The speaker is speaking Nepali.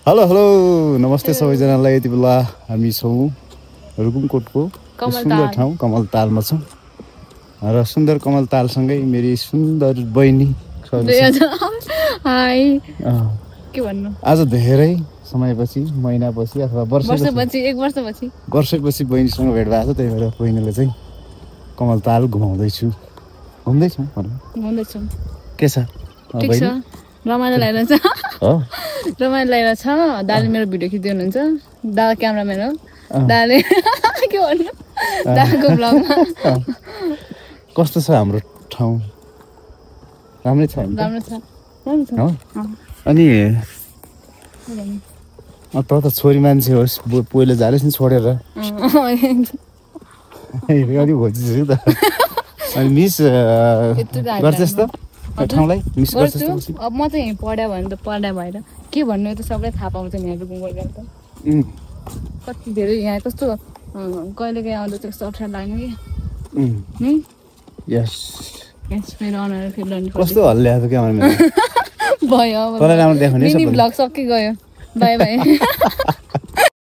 हेलो हेलो नमस्ते सबैजनालाई। यति बेला हामी छौँ रुकुमकोटको सुन्दर ठाउँ कमलतालमा छौँ र सुन्दर कमलतालसँगै मेरी सुन्दर बहिनी हाई के भन्नु आज धेरै समयपछि महिनापछि अथवा वर्षपछि एक वर्षपछि बहिनीसँग भेट भएको छ। त्यही भएर बहिनीले चाहिँ कमलताल घुमाउँदैछौँ के छ ठिक छ रमाइलो लागिरहेछ रमाइलो लागिरहेछ। दाले मेरो भिडियो खिच्दै हुनुहुन्छ दादा क्यामेराम्यान हो दाले के भन्नु दादाको ब्लगमा कस्तो छ हाम्रो ठाउँ राम्रै छ अनि त छोरी मान्छे होस् पहिलो झालेस् नि छोडेर अलिक भोजिसक्यो त अनि मिस गर्छस् त ठाउँलाई मिस गर्छस् अब म चाहिँ यहीँ पढ्या भने त पढ्या भएर के भन्नु त सबैलाई थाहा पाउँछ नि यहाँको गुगल त कति धेरै यहाँ कस्तो कहिलेकाहीँ आउँदा चाहिँ कस्तो अप्ठ्यारो लाग्ने कि यस मेरो अनुहार फेरि कस्तो हल्ल्याएको क्यामेराम्यान भयो तँलाई राम्रो देखाउने मिनी भ्लग सकियो गयो बाई बाई